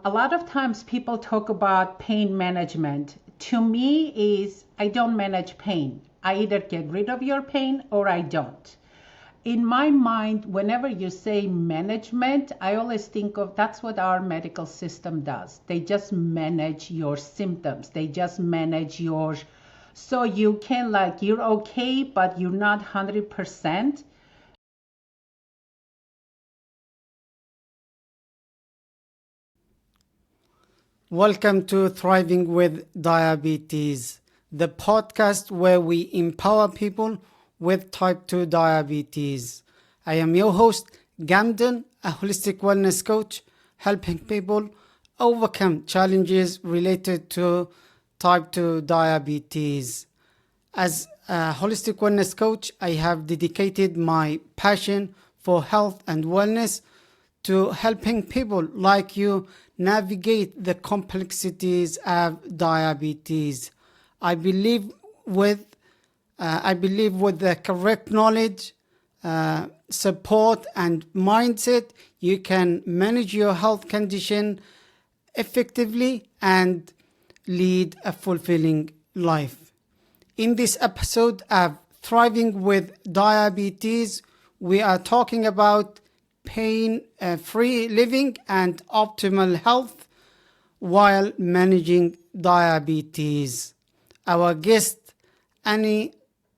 A lot of times people talk about pain management. To me is I don't manage pain. I either get rid of your pain or I don't. In my mind, whenever you say management, I always think of that's what our medical system does. They just manage your symptoms. They just manage your, so you can like, you're okay, but you're not 100%. Welcome to Thriving with Diabetes, the podcast where we empower people with type 2 diabetes. I am your host, Gamden, a holistic wellness coach, helping people overcome challenges related to type 2 diabetes. As a holistic wellness coach, I have dedicated my passion for health and wellness to helping people like you navigate the complexities of diabetes. I believe with the correct knowledge, support, and mindset, you can manage your health condition effectively and lead a fulfilling life. In this episode of Thriving with Diabetes, we are talking about pain-free living and optimal health while managing diabetes. Our guest, Annie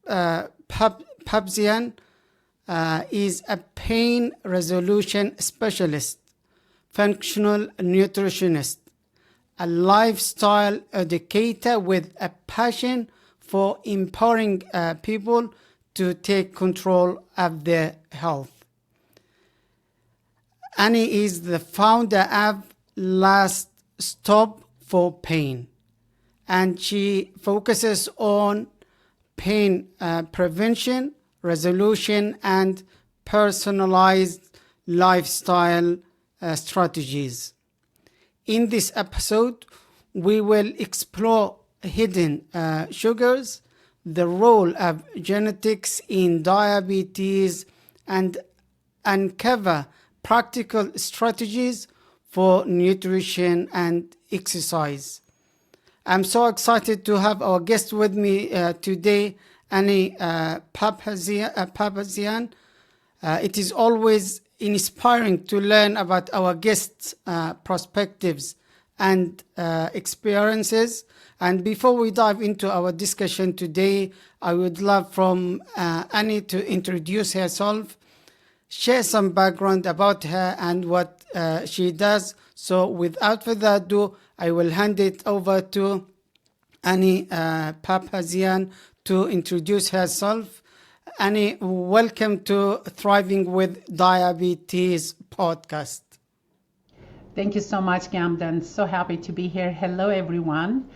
Papazyan, is a pain resolution specialist, functional nutritionist, a lifestyle educator with a passion for empowering people to take control of their health. Annie is the founder of Last Stop for Pain, and she focuses on pain prevention, resolution, and personalized lifestyle strategies. In this episode, we will explore hidden sugars, the role of genetics in diabetes, and uncover practical strategies for nutrition and exercise. I'm so excited to have our guest with me today, Annie Papazyan. It is always inspiring to learn about our guests' perspectives and experiences. And before we dive into our discussion today, I would love from Annie to introduce herself, share some background about her and what she does. So without further ado, I will hand it over to Annie Papazyan to introduce herself. Annie, welcome to Thriving with Diabetes podcast. Thank you so much, Gamden. So happy to be here. Hello, everyone.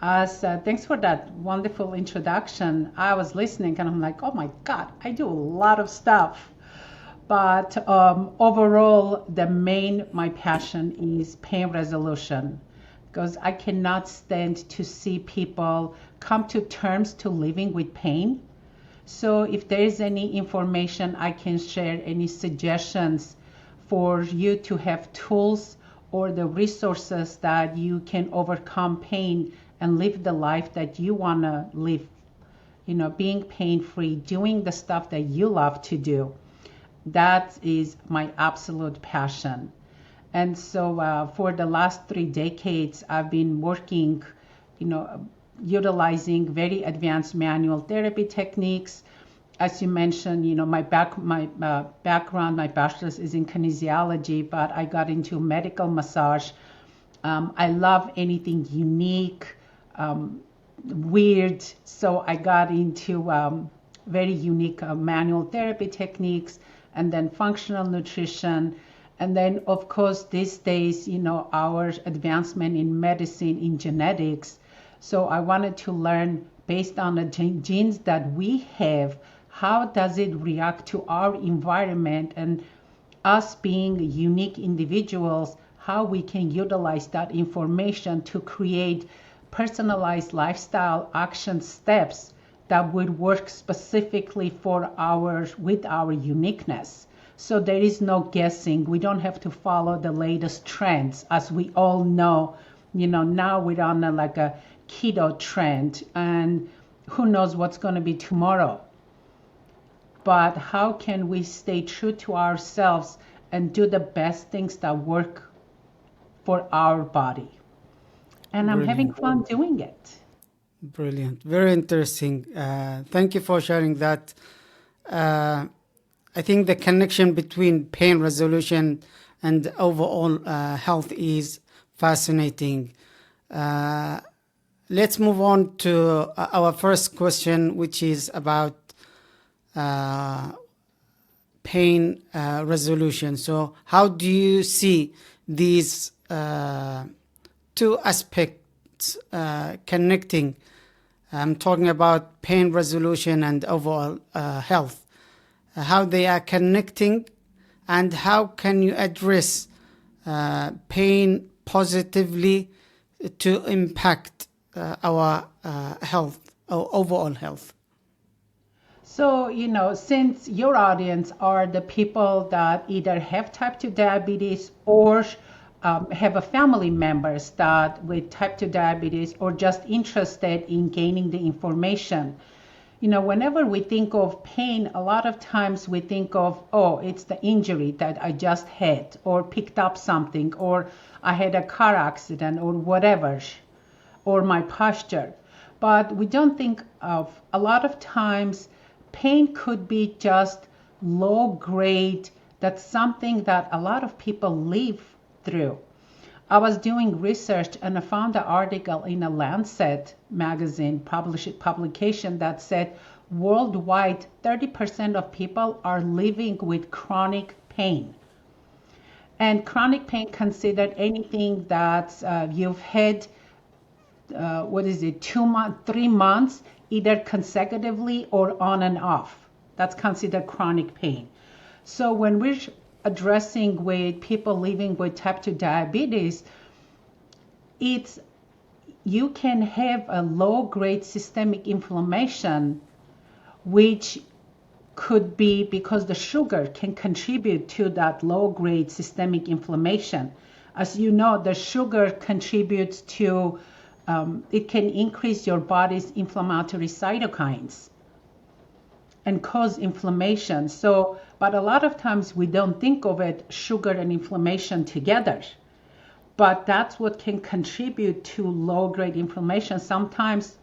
Thanks for that wonderful introduction. I was listening and I'm like, oh my God, I do a lot of stuff. But overall, my passion is pain resolution, because I cannot stand to see people come to terms to living with pain. So if there is any information I can share, any suggestions for you to have tools or the resources that you can overcome pain and live the life that you want to live, being pain-free, doing the stuff that you love to do. That is my absolute passion. And so for the last 3 decades, I've been working, utilizing very advanced manual therapy techniques. As you mentioned, my background, my bachelor's is in kinesiology, but I got into medical massage. I love anything unique, weird. So I got into very unique manual therapy techniques, and then functional nutrition. And then, of course, these days, our advancement in medicine, in genetics. So I wanted to learn, based on the genes that we have, how does it react to our environment, and us being unique individuals, how we can utilize that information to create personalized lifestyle action steps that would work specifically with our uniqueness. So there is no guessing. We don't have to follow the latest trends. As we all know, now we're on like a keto trend, and who knows what's going to be tomorrow. But how can we stay true to ourselves and do the best things that work for our body? And I'm having fun doing it. Brilliant. Very interesting. Thank you for sharing that. I think the connection between pain resolution and overall health is fascinating. Let's move on to our first question, which is about pain resolution. So how do you see these two aspects connecting? I'm talking about pain resolution and overall health. How they are connecting, and how can you address pain positively to impact our health, our overall health? So, since your audience are the people that either have type 2 diabetes or have a family members that with type 2 diabetes, or just interested in gaining the information, whenever we think of pain, a lot of times we think of, oh, it's the injury that I just had, or picked up something, or I had a car accident, or whatever, or my posture. But we don't think of, a lot of times, pain could be just low grade. That's something that a lot of people live through. I was doing research and I found an article in a Lancet magazine publication that said worldwide 30% of people are living with chronic pain. And chronic pain considered anything that you've had, 3 months, either consecutively or on and off. That's considered chronic pain. So when we're addressing with people living with type 2 diabetes, you can have a low-grade systemic inflammation, which could be because the sugar can contribute to that low-grade systemic inflammation. As you know, the sugar contributes to, it can increase your body's inflammatory cytokines and cause inflammation. So, but a lot of times we don't think of it, sugar and inflammation together. But that's what can contribute to low-grade inflammation. Sometimes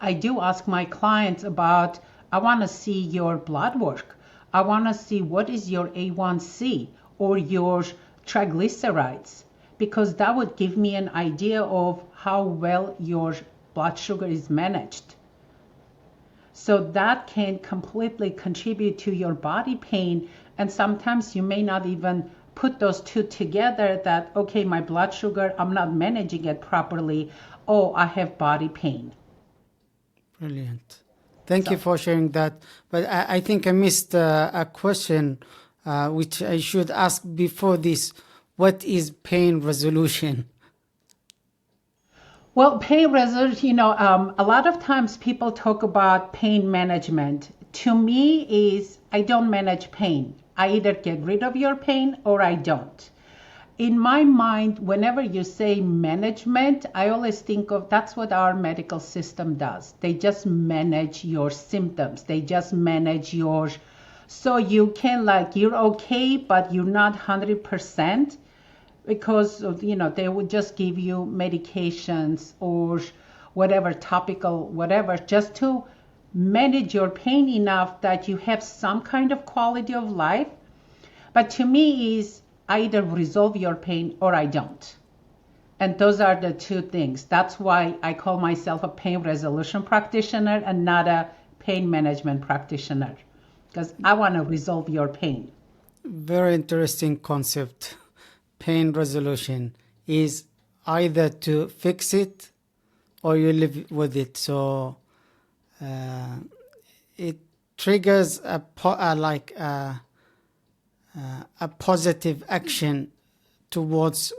I do ask my clients about, I want to see your blood work. I want to see what is your A1C or your triglycerides, because that would give me an idea of how well your blood sugar is managed. So that can completely contribute to your body pain. And sometimes you may not even put those two together, that, okay, my blood sugar, I'm not managing it properly. Oh, I have body pain. Brilliant. Thank you for sharing that. But I think I missed a question which I should ask before this. What is pain resolution? Well, pain resolution, a lot of times people talk about pain management. To me is, I don't manage pain. I either get rid of your pain or I don't. In my mind, whenever you say management, I always think of, that's what our medical system does. They just manage your symptoms. They just manage yours. So you can, you're okay, but you're not 100%. Because, they would just give you medications or whatever, topical, whatever, just to manage your pain enough that you have some kind of quality of life. But to me is, I either resolve your pain or I don't. And those are the two things. That's why I call myself a pain resolution practitioner and not a pain management practitioner, because I want to resolve your pain. Very interesting concept. Pain resolution is either to fix it or you live with it. So it triggers a positive action towards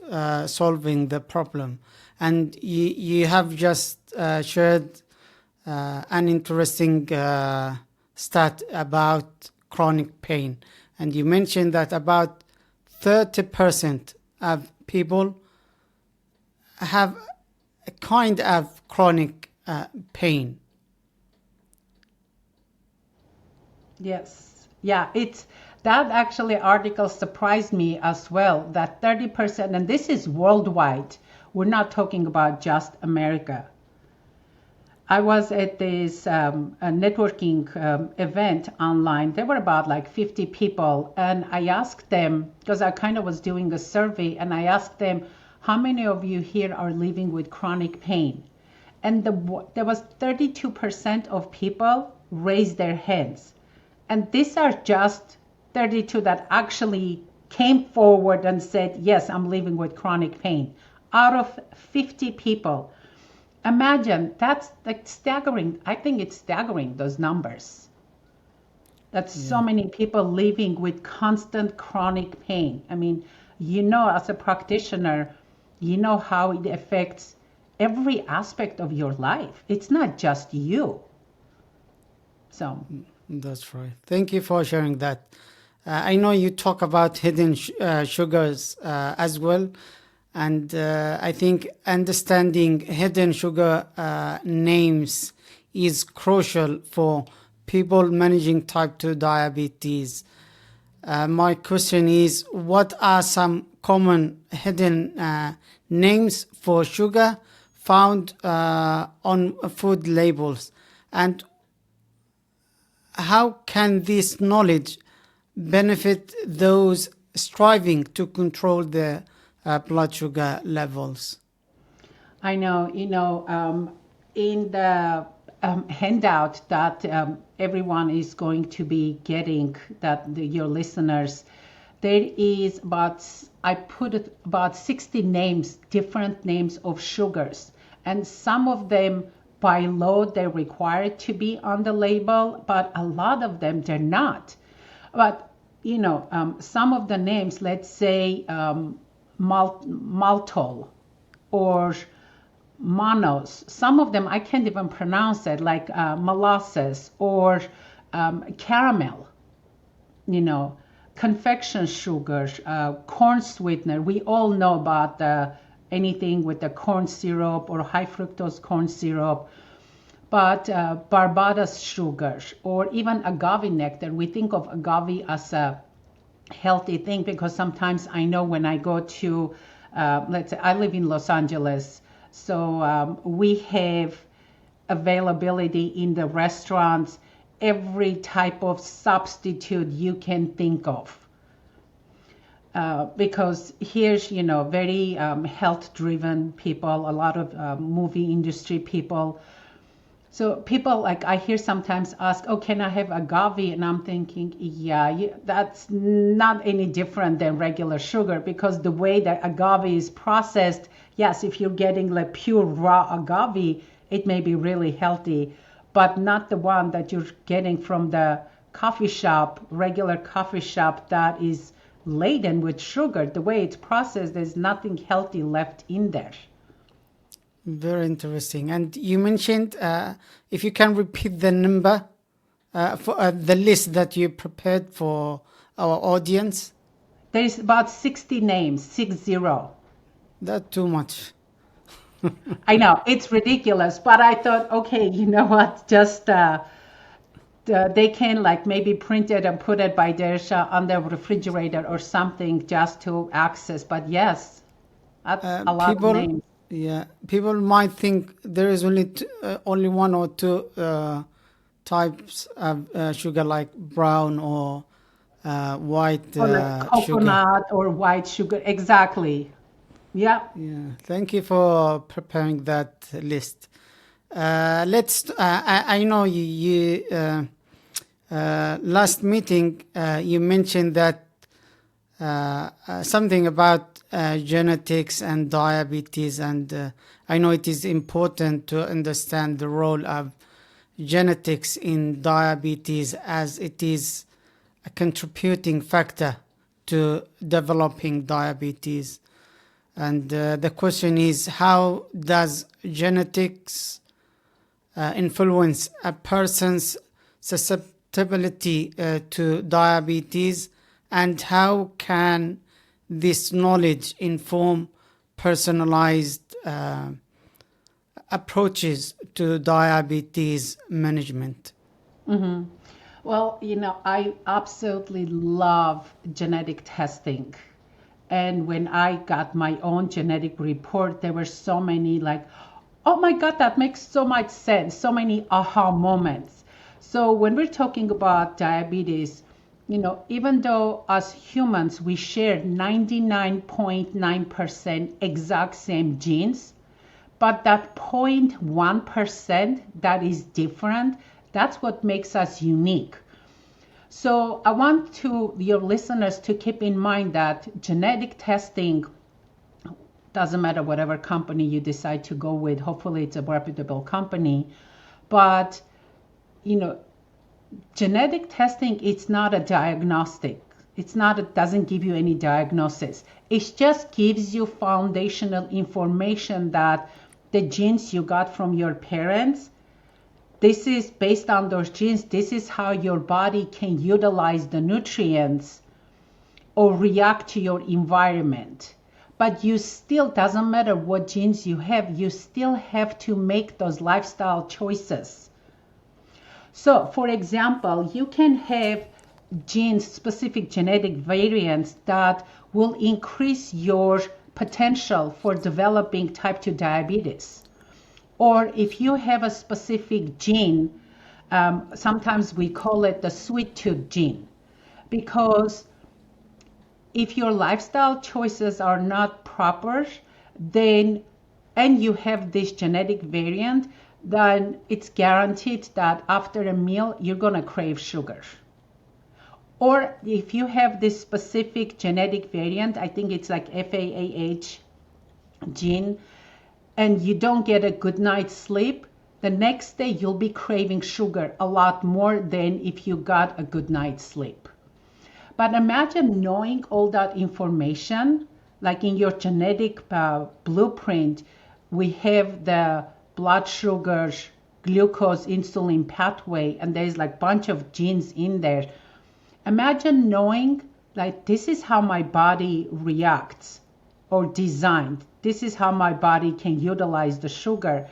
solving the problem. And you have just shared an interesting stat about chronic pain. And you mentioned that about 30% of people have a kind of chronic pain. Yes. Yeah, it's that actually article surprised me as well, that 30%, and this is worldwide. We're not talking about just America. I was at this a networking event online. There were about like 50 people, and I asked them, because I kind of was doing a survey, and I asked them, how many of you here are living with chronic pain? And there was 32% of people raised their hands. And these are just 32 that actually came forward and said, yes, I'm living with chronic pain. Out of 50 people. Imagine, that's like staggering. I think it's staggering, those numbers. That's so Yeah, many people living with constant chronic pain. I mean, as a practitioner, you know how it affects every aspect of your life. It's not just you. So, that's right. Thank you for sharing that. I know you talk about hidden sugars as well. And I think understanding hidden sugar names is crucial for people managing type 2 diabetes. My question is, what are some common hidden names for sugar found on food labels? And how can this knowledge benefit those striving to control their blood sugar levels? I know, in the handout that everyone is going to be getting, your listeners, there is I put it about 60 names, different names of sugars. And some of them, by law, they're required to be on the label, but a lot of them, they're not. But, some of the names, let's say, maltol or monos. Some of them I can't even pronounce it, like molasses or caramel, confection sugars, corn sweetener. We all know about anything with the corn syrup or high fructose corn syrup. But Barbados sugars or even agave nectar, we think of agave as a healthy thing because sometimes I know when I go to, let's say I live in Los Angeles, so we have availability in the restaurants, every type of substitute you can think of. Because here's, very health-driven people, a lot of movie industry people. So people, like I hear sometimes ask, oh, can I have agave? And I'm thinking, yeah, that's not any different than regular sugar because the way that agave is processed, yes, if you're getting like pure raw agave, it may be really healthy, but not the one that you're getting from the coffee shop, regular coffee shop that is laden with sugar. The way it's processed, there's nothing healthy left in there. Very interesting. And you mentioned, if you can repeat the number for the list that you prepared for our audience. There's about 60 names, 60. That's too much. I know, it's ridiculous, but I thought, okay, you know what, just they can like maybe print it and put it by their on the refrigerator or something just to access. But yes, that's a lot of names. Yeah, people might think there is only one or two types of sugar, like brown or white Or like sugar. coconut or white sugar. Exactly. Yeah. Yeah, thank you for preparing that list. I know you last meeting you mentioned that something about genetics and diabetes, and I know it is important to understand the role of genetics in diabetes as it is a contributing factor to developing diabetes. And the question is, how does genetics influence a person's susceptibility to diabetes, And how can this knowledge inform personalized approaches to diabetes management? Well, I absolutely love genetic testing. And when I got my own genetic report, there were so many like, oh my God, that makes so much sense. So many aha moments. So when we're talking about diabetes, even though as humans we share 99.9% exact same genes, but that 0.1% that is different, that's what makes us unique. So I want your listeners to keep in mind that genetic testing doesn't matter whatever company you decide to go with. Hopefully it's a reputable company. But, you know, genetic testing, it's not a diagnostic. It doesn't give you any diagnosis. It just gives you foundational information that the genes you got from your parents, this is based on those genes, this is how your body can utilize the nutrients or react to your environment. But you still, doesn't matter what genes you have, you still have to make those lifestyle choices. So, for example, you can have genes, specific genetic variants that will increase your potential for developing type 2 diabetes. Or if you have a specific gene, sometimes we call it the sweet tooth gene, because if your lifestyle choices are not proper, then, and you have this genetic variant, then it's guaranteed that after a meal, you're going to crave sugar. Or if you have this specific genetic variant, I think it's like FAAH gene, and you don't get a good night's sleep, the next day you'll be craving sugar a lot more than if you got a good night's sleep. But imagine knowing all that information, like in your genetic blueprint, we have the blood sugar, glucose, insulin pathway, and there's like a bunch of genes in there. Imagine knowing, like, this is how my body reacts or designed. This is how my body can utilize the sugar.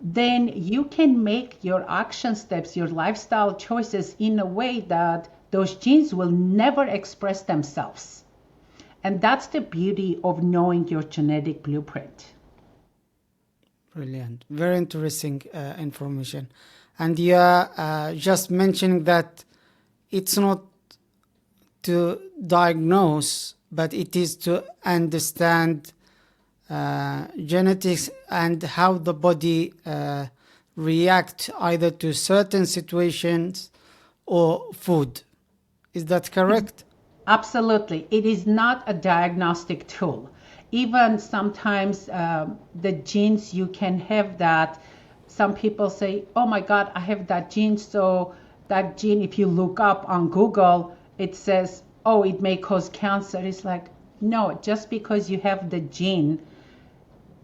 Then you can make your action steps, your lifestyle choices in a way that those genes will never express themselves. And that's the beauty of knowing your genetic blueprint. Brilliant. Very interesting information. And you are just mentioning that it's not to diagnose, but it is to understand genetics and how the body react either to certain situations or food. Is that correct? Absolutely. It is not a diagnostic tool. Even sometimes the genes you can have that, some people say, oh my God, I have that gene. So that gene, if you look up on Google, it says, oh, it may cause cancer. It's like, no, just because you have the gene,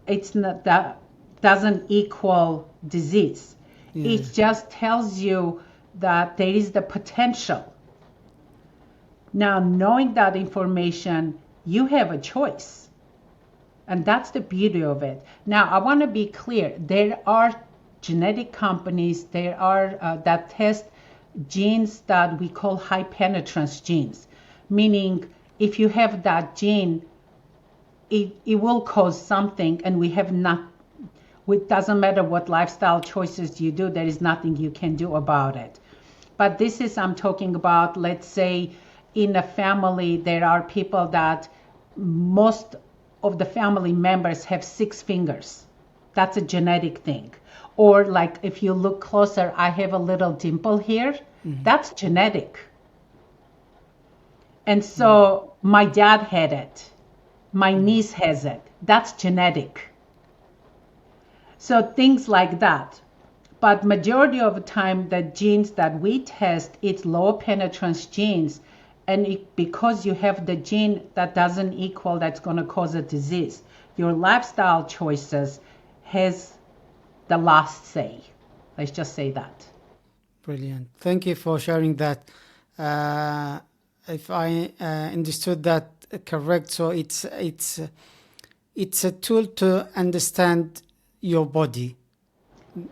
it's not that doesn't equal disease. Yeah. It just tells you that there is the potential. Now, knowing that information, you have a choice. And that's the beauty of it. Now, I want to be clear. There are genetic companies, there are that test genes that we call high penetrance genes, meaning if you have that gene, it will cause something, and we have not, it doesn't matter what lifestyle choices you do, there is nothing you can do about it. But this is, I'm talking about, let's say in a family, there are people that most of the family members have 6 fingers. That's a genetic thing. Or like if you look closer, I have a little dimple here. Mm-hmm. That's genetic. And so my dad had it. My niece has it. That's genetic. So things like that. But majority of the time, the genes that we test, it's low penetrance genes. And because you have the gene, that doesn't equal that's going to cause a disease. Your lifestyle choices has the last say. Let's just say that. Brilliant. Thank you for sharing that. if I understood that correct. So it's a tool to understand your body.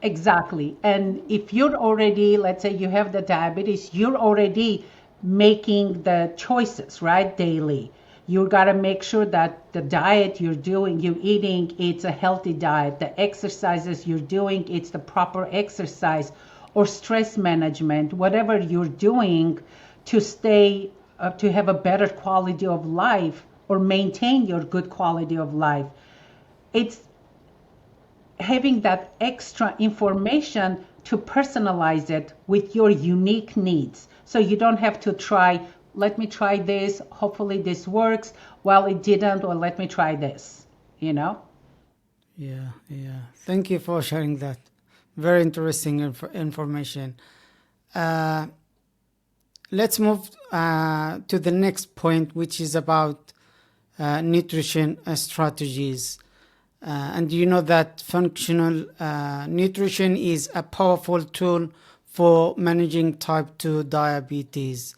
Exactly. And if you're already, let's say you have the diabetes, you're already making the choices, right, daily. You got to make sure that the diet you're doing, you're eating, it's a healthy diet. The exercises you're doing, it's the proper exercise, or stress management, whatever you're doing to stay, to have a better quality of life or maintain your good quality of life. It's having that extra information to personalize it with your unique needs. So you don't have to try, let me try this, hopefully this works. Well, it didn't, or let me try this, you know? Yeah, yeah. Thank you for sharing that. Very interesting information. Uh, let's move to the next point, which is about nutrition strategies. And you know that functional nutrition is a powerful tool for managing type 2 diabetes.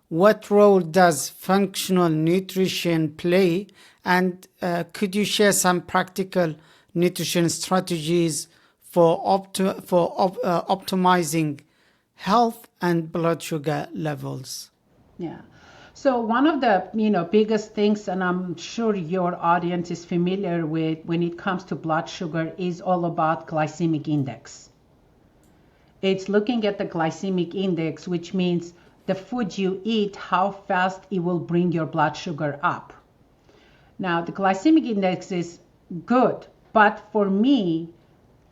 What role does functional nutrition play? And could you share some practical nutrition strategies for optimizing health and blood sugar levels? Yeah. So one of the biggest things, and I'm sure your audience is familiar with when it comes to blood sugar, is all about glycemic index. It's looking at the glycemic index, which means the food you eat, how fast it will bring your blood sugar up. Now, the glycemic index is good, but for me,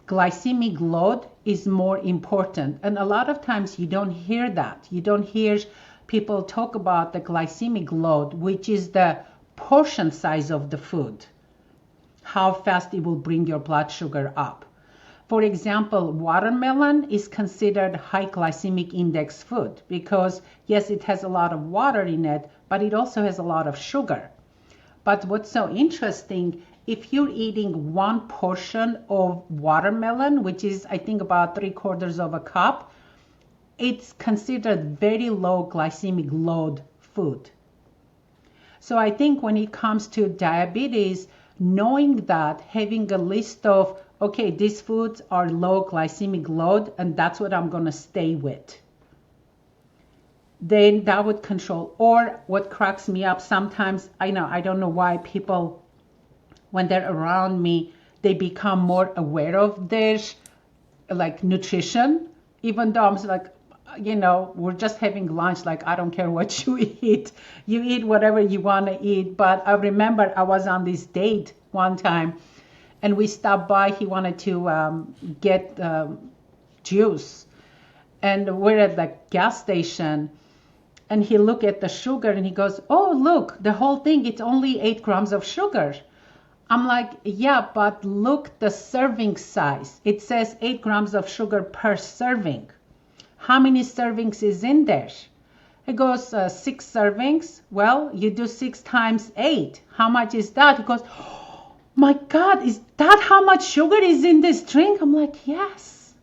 glycemic load is more important. And a lot of times you don't hear that. You don't hear people talk about the glycemic load, which is the portion size of the food, how fast it will bring your blood sugar up. For example, watermelon is considered high glycemic index food because, yes, it has a lot of water in it, but it also has a lot of sugar. But what's so interesting, if you're eating one portion of watermelon, which is, I think, about 3/4 of a cup, it's considered very low glycemic load food. So I think when it comes to diabetes, knowing that, having a list of, okay, these foods are low glycemic load, and that's what I'm going to stay with, then that would control. Or what cracks me up sometimes, I don't know why people, when they're around me, they become more aware of their like nutrition, even though I'm like, we're just having lunch, like, I don't care what you eat. You eat whatever you want to eat. But I remember I was on this date one time, and we stopped by. He wanted to get juice. And we're at the gas station, and he looked at the sugar, and he goes, oh, look, the whole thing, it's only 8 grams of sugar. I'm like, yeah, but look, the serving size. It says 8 grams of sugar per serving. How many servings is in there? It goes 6 servings. Well, you do 6 times 8. How much is that? He goes, oh my God, is that how much sugar is in this drink? I'm like, yes.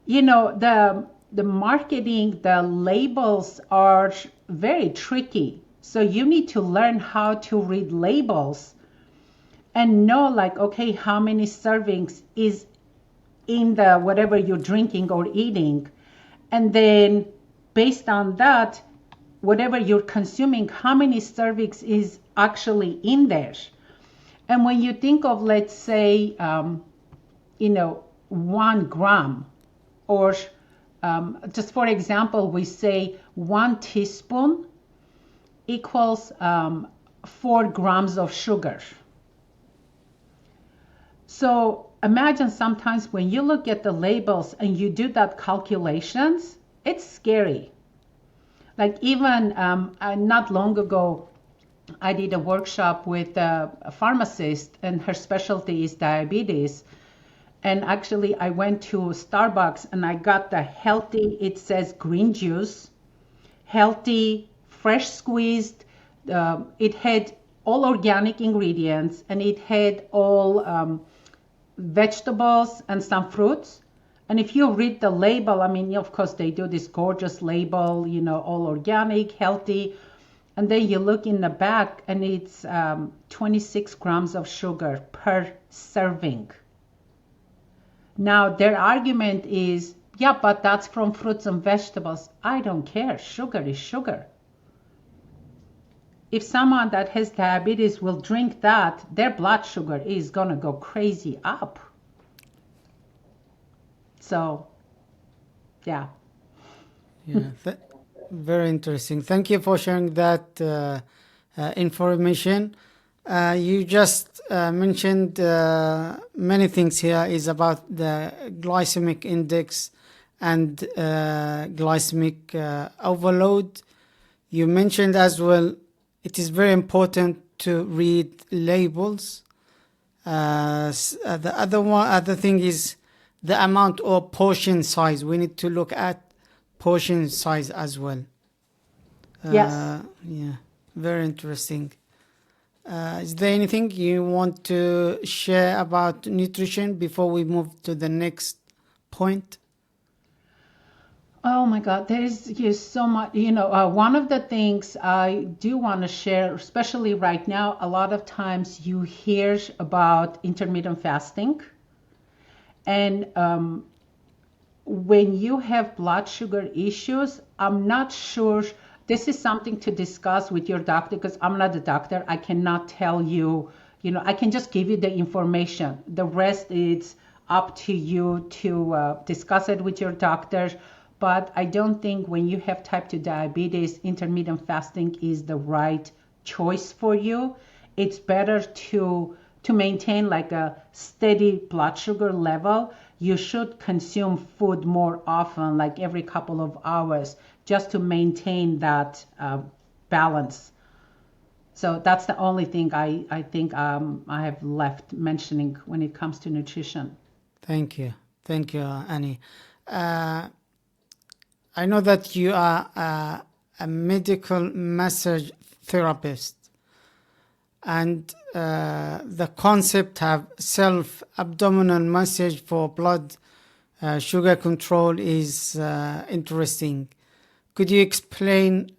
The marketing, the labels are very tricky. So you need to learn how to read labels and know, like, okay, how many servings is in the whatever you're drinking or eating. And then based on that, whatever you're consuming, how many servings is actually in there. And when you think of, let's say, 1 gram, or just for example, we say 1 teaspoon equals 4 grams of sugar. So imagine sometimes when you look at the labels and you do that calculations, it's scary. Like even not long ago, I did a workshop with a pharmacist, and her specialty is diabetes. And actually I went to Starbucks and I got the healthy, it says green juice, healthy, fresh squeezed. It had all organic ingredients, and it had all vegetables and some fruits. And if you read the label, I mean, of course, they do this gorgeous label, all organic, healthy. And then you look in the back and it's 26 grams of sugar per serving. Now, their argument is, yeah, but that's from fruits and vegetables. I don't care. Sugar is sugar. If someone that has diabetes will drink that, their blood sugar is going to go crazy up. So, yeah. Yeah, very interesting. Thank you for sharing that information. You just mentioned many things here is about the glycemic index and glycemic overload. You mentioned as well it is very important to read labels. The other thing is the amount or portion size. We need to look at portion size as well. Yes. Yeah, very interesting. Is there anything you want to share about nutrition before we move to the next point? Oh my God, there's so much. One of the things I do want to share, especially right now, a lot of times you hear about intermittent fasting. And when you have blood sugar issues, I'm not sure. This is something to discuss with your doctor because I'm not a doctor. I cannot tell you, I can just give you the information. The rest is up to you to discuss it with your doctor. But I don't think when you have type 2 diabetes, intermittent fasting is the right choice for you. It's better to maintain like a steady blood sugar level. You should consume food more often, like every couple of hours, just to maintain that balance. So that's the only thing I think I have left mentioning when it comes to nutrition. Thank you, Annie. I know that you are a medical massage therapist, and the concept of self-abdominal massage for blood sugar control is interesting. Could you explain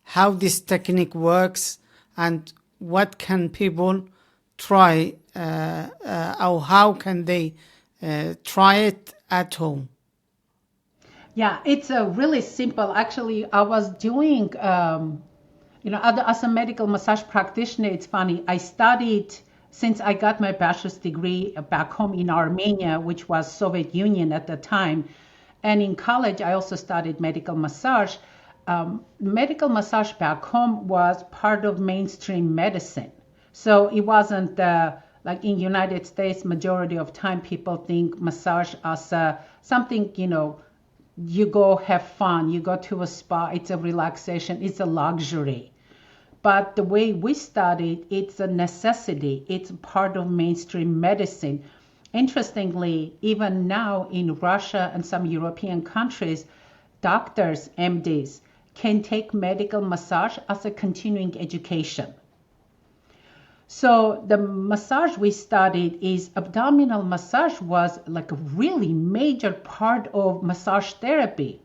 how this technique works and what can people try or how can they try it at home? Yeah, it's really simple. Actually, I was doing, as a medical massage practitioner, it's funny. I studied since I got my bachelor's degree back home in Armenia, which was Soviet Union at the time. And in college, I also studied medical massage. Medical massage back home was part of mainstream medicine. So it wasn't like in United States, majority of time people think massage as something, you go have fun, you go to a spa, it's a relaxation, it's a luxury. But the way we studied, it's a necessity. It's part of mainstream medicine. Interestingly, even now in Russia and some European countries, doctors, MDs, can take medical massage as a continuing education. So the massage we studied is abdominal massage was like a really major part of massage therapy.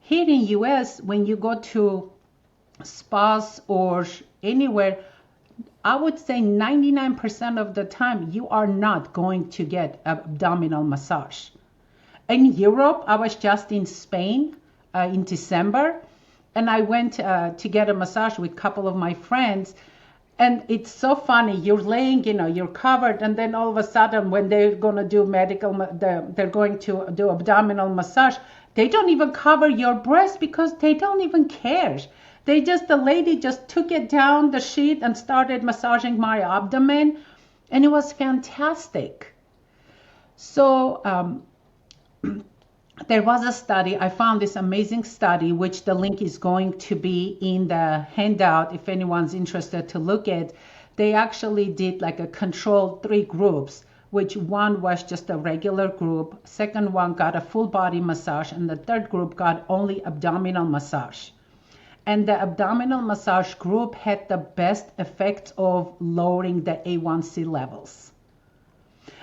Here in US, when you go to spas or anywhere, I would say 99% of the time you are not going to get abdominal massage. In Europe, I was just in Spain in December, and I went to get a massage with a couple of my friends. And it's so funny. You're laying, you're covered, and then all of a sudden, when they're going to do they're going to do abdominal massage, they don't even cover your breast because they don't even care. The lady just took it down the sheet and started massaging my abdomen, and it was fantastic. So there was a study. I found this amazing study, which the link is going to be in the handout if anyone's interested to look at. They actually did like a controlled 3 groups, which one was just a regular group, second one got a full body massage, and the third group got only abdominal massage. And the abdominal massage group had the best effect of lowering the A1C levels.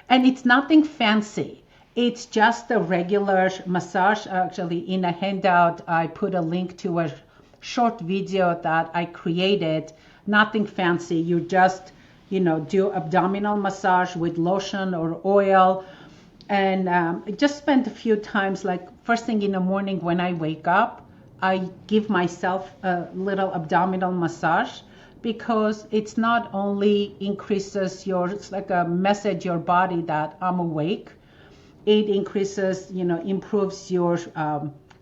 And it's nothing fancy. It's just a regular massage. Actually, in a handout, I put a link to a short video that I created. Nothing fancy. You just, do abdominal massage with lotion or oil. And I just spent a few times, like first thing in the morning when I wake up, I give myself a little abdominal massage, because it's not only increases it's like a message your body that I'm awake. It increases, improves your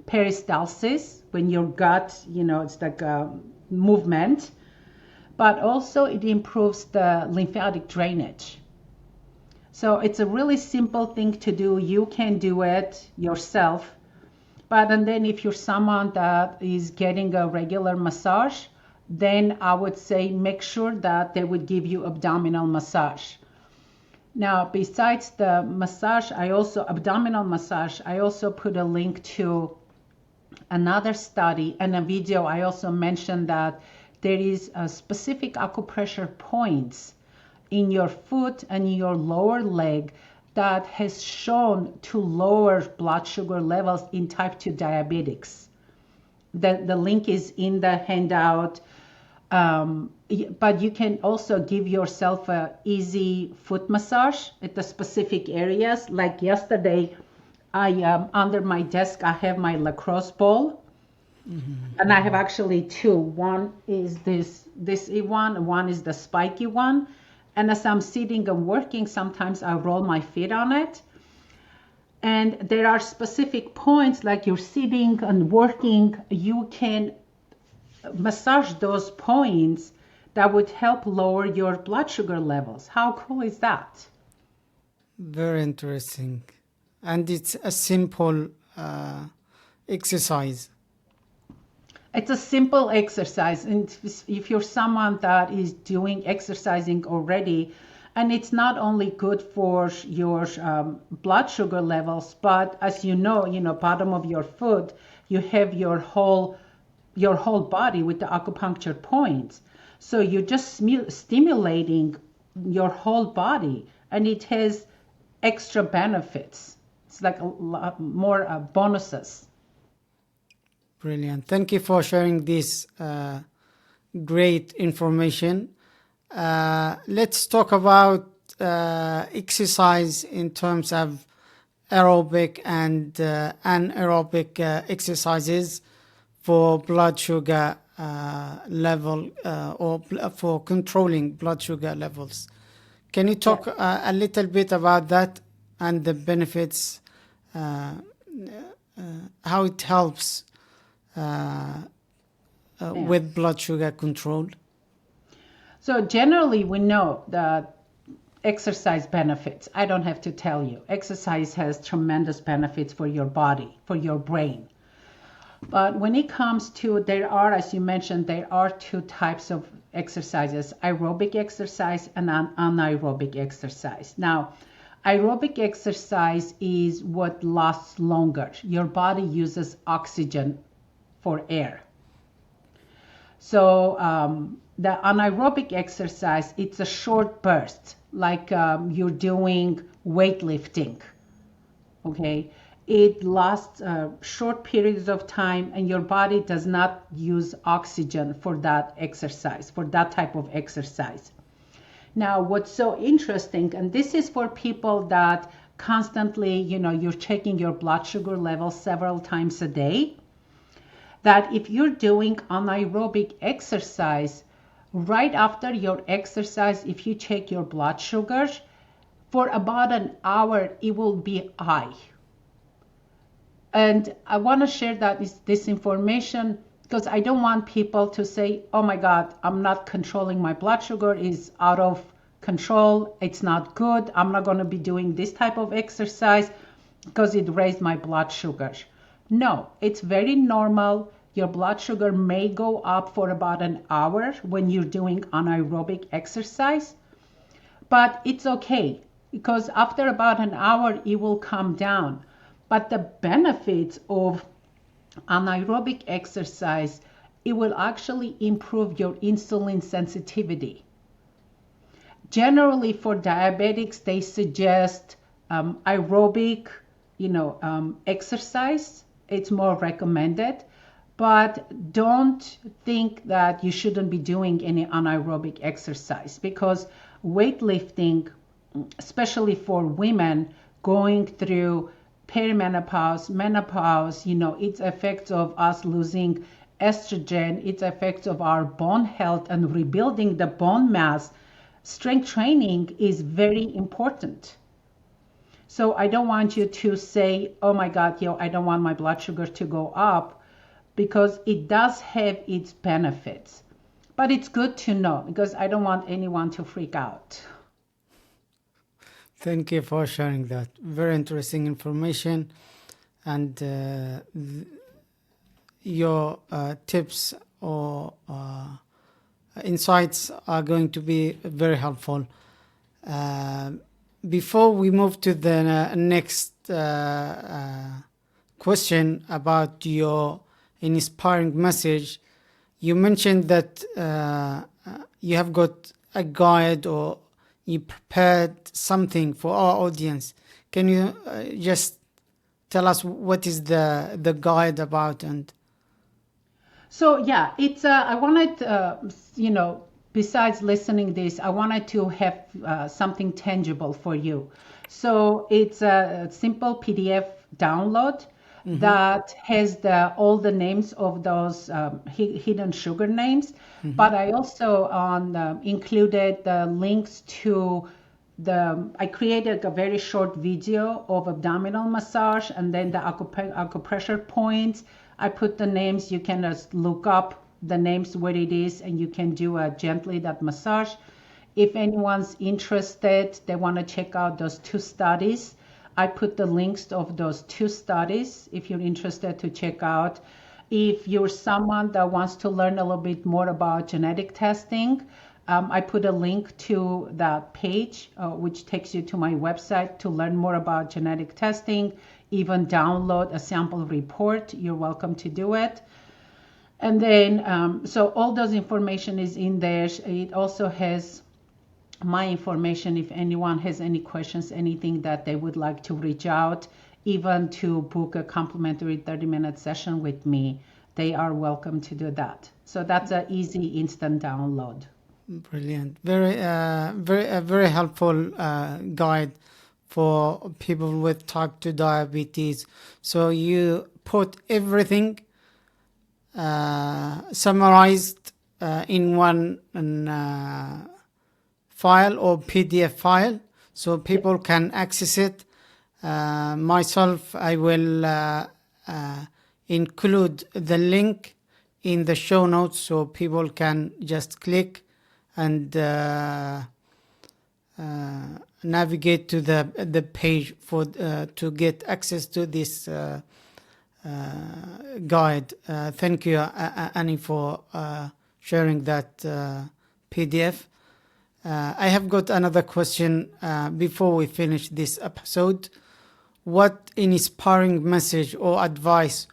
peristalsis, when your gut, it's like a movement, but also it improves the lymphatic drainage. So it's a really simple thing to do. You can do it yourself. And then if you're someone that is getting a regular massage, then I would say make sure that they would give you abdominal massage. Now, besides the massage, abdominal massage, I also put a link to another study and a video. I also mentioned that there is a specific acupressure points in your foot and in your lower leg that has shown to lower blood sugar levels in type 2 diabetics. The link is in the handout. But you can also give yourself a easy foot massage at the specific areas. Like yesterday, under my desk, I have my lacrosse ball. Mm-hmm. And I have actually two. One is this one is the spiky one. And as I'm sitting and working, sometimes I roll my feet on it. And there are specific points, like you're sitting and working, you can massage those points that would help lower your blood sugar levels. How cool is that? Very interesting. And it's a simple exercise. It's a simple exercise. And if you're someone that is doing exercising already, and it's not only good for your blood sugar levels, but as you know, bottom of your foot, you have your whole body with the acupuncture points. So you're just stimulating your whole body, and it has extra benefits. It's like a lot more bonuses. Brilliant. Thank you for sharing this great information. Let's talk about exercise in terms of aerobic and anaerobic exercises for blood sugar level or for controlling blood sugar levels. Can you talk a little bit about that and the benefits, how it helps with blood sugar control? So generally we know that exercise benefits. I don't have to tell you. Exercise has tremendous benefits for your body, for your brain. But when it comes to, as you mentioned, there are two types of exercises, aerobic exercise and anaerobic exercise. Now, aerobic exercise is what lasts longer. Your body uses oxygen for air. So the anaerobic exercise, it's a short burst, like you're doing weightlifting, okay? It lasts short periods of time, and your body does not use oxygen for that exercise, for that type of exercise. Now, what's so interesting, and this is for people that constantly, you're checking your blood sugar levels several times a day, that if you're doing anaerobic exercise, right after your exercise, if you check your blood sugars, for about an hour, it will be high. And I want to share this information because I don't want people to say, oh my God, I'm not controlling my blood sugar, is out of control, it's not good, I'm not going to be doing this type of exercise because it raised my blood sugar. No, it's very normal. Your blood sugar may go up for about an hour when you're doing anaerobic exercise, but it's okay because after about an hour, it will come down. But the benefits of anaerobic exercise, it will actually improve your insulin sensitivity. Generally for diabetics, they suggest Aerobic, exercise, it's more recommended. But don't think that you shouldn't be doing any anaerobic exercise, because weightlifting, especially for women going through perimenopause, menopause, its effects of us losing estrogen, its effects of our bone health and rebuilding the bone mass, strength training is very important. So I don't want you to say, oh my God, I don't want my blood sugar to go up, because it does have its benefits. But it's good to know, because I don't want anyone to freak out. Thank you for sharing that. Very interesting information. And your tips or insights are going to be very helpful. Before we move to the next question about your inspiring message, you mentioned that you have got a guide, or you prepared something for our audience. Can you just tell us what is the guide about? And so yeah, it's I wanted besides listening this, I wanted to have something tangible for you. So it's a simple PDF download that has all the names of those hidden sugar names. But I also included the links to I created a very short video of abdominal massage, and then the acupressure points. I put the names. You can just look up the names where it is, and you can do gently that massage. If anyone's interested, they want to check out those 2 studies, I put the links of those 2 studies if you're interested to check out. If you're someone that wants to learn a little bit more about genetic testing, I put a link to that page, which takes you to my website to learn more about genetic testing, even download a sample report. You're welcome to do it. And then, so all those information is in there. It also has my information if anyone has any questions, anything that they would like to reach out, even to book a complimentary 30-minute session with me. They are welcome to do that. So that's an easy, instant download. Brilliant. Very helpful guide for people with type 2 diabetes. So you put everything summarized in one file or PDF file, so people can access it. Myself, I will include the link in the show notes, so people can just click and navigate to the page for to get access to this guide. Thank you, Annie, for sharing that PDF. I have got another question before we finish this episode. What inspiring message or advice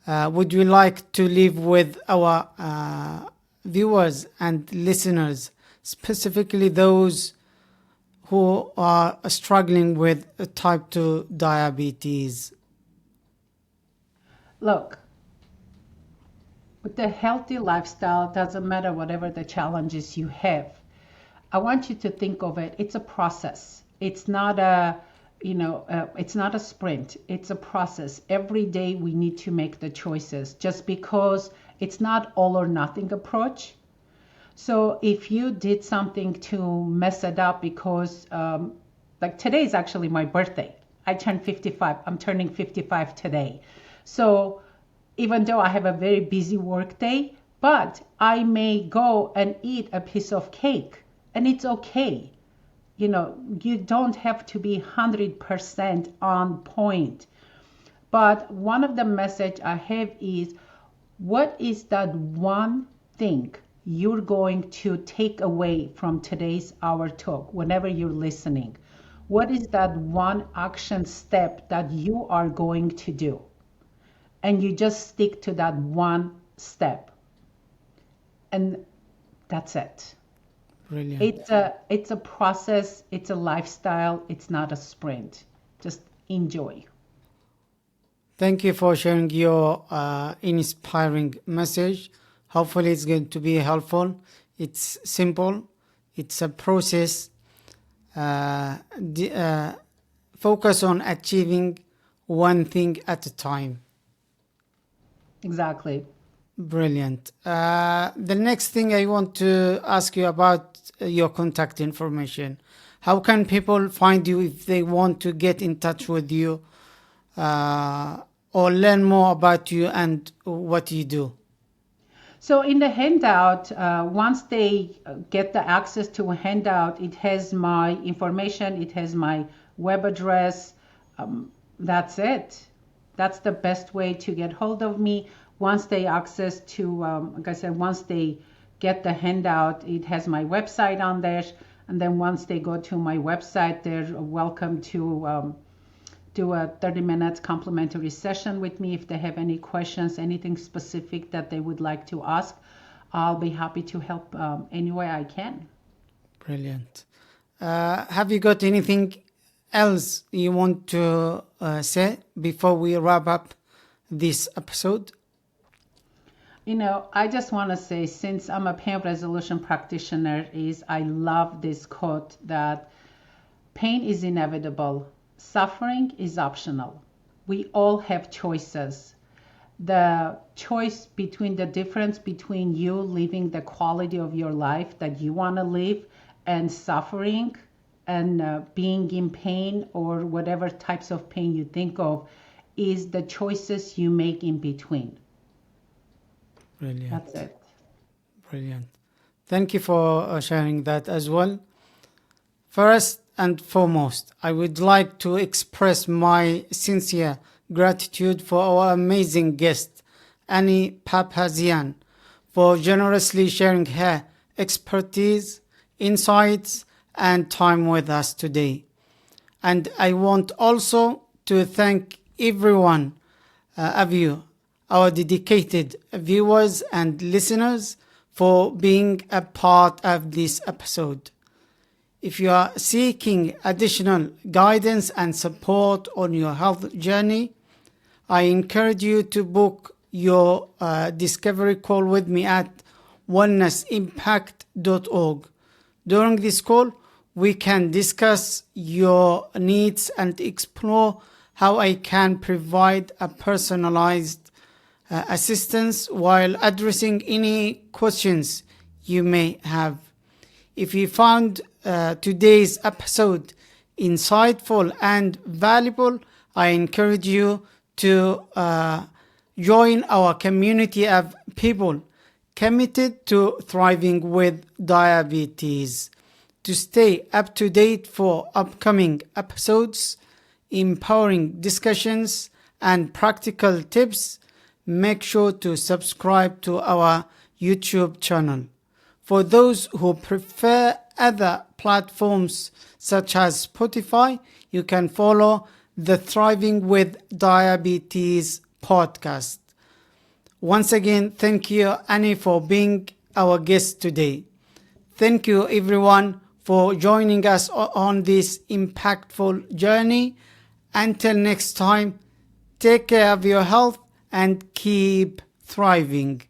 would you like to leave with our viewers and listeners, specifically those who are struggling with type 2 diabetes? Look, with the healthy lifestyle, doesn't matter whatever the challenges you have. I want you to think of it. It's a process. It's not it's not a sprint. It's a process. Every day we need to make the choices, just because it's not all or nothing approach. So if you did something to mess it up, because like today is actually my birthday. I turned 55. I'm turning 55 today. So even though I have a very busy work day, but I may go and eat a piece of cake, and it's okay. You don't have to be 100% on point. But one of the message I have is, what is that one thing you're going to take away from today's hour talk whenever you're listening? What is that one action step that you are going to do? And you just stick to that one step. And that's it. Brilliant. It's a process, it's a lifestyle, it's not a sprint. Just enjoy. Thank you for sharing your inspiring message. Hopefully, it's going to be helpful. It's simple. It's a process. Focus on achieving one thing at a time. Exactly. Brilliant. The next thing I want to ask you about your contact information. How can people find you if they want to get in touch with you or learn more about you and what you do? So in the handout, once they get the access to a handout, it has my information, it has my web address. That's it. That's the best way to get hold of me. Once they access to, like I said, once they get the handout, it has my website on there. And then once they go to my website, they're welcome to do a 30 minutes complimentary session with me. If they have any questions, anything specific that they would like to ask, I'll be happy to help any way I can. Brilliant. Have you got anything else you want to say before we wrap up this episode? I just want to say, since I'm a pain resolution practitioner, I love this quote that pain is inevitable. Suffering is optional. We all have choices. The choice between the difference between you living the quality of your life that you want to live and suffering and being in pain or whatever types of pain you think of is the choices you make in between. Brilliant. That's it. Brilliant. Thank you for sharing that as well. First and foremost, I would like to express my sincere gratitude for our amazing guest, Annie Papazyan, for generously sharing her expertise, insights, and time with us today. And I want also to thank everyone of you, our dedicated viewers and listeners, for being a part of this episode. If you are seeking additional guidance and support on your health journey, I encourage you to book your discovery call with me at wellnessimpact.org. During this call, we can discuss your needs and explore how I can provide a personalized assistance while addressing any questions you may have. If you found today's episode insightful and valuable, I encourage you to join our community of people committed to thriving with diabetes. To stay up to date for upcoming episodes, empowering discussions, and practical tips, make sure to subscribe to our YouTube channel. For those who prefer other platforms such as Spotify, you can follow the Thriving with Diabetes podcast. Once again, thank you, Annie, for being our guest today. Thank you, everyone, for joining us on this impactful journey. Until next time, take care of your health and keep thriving.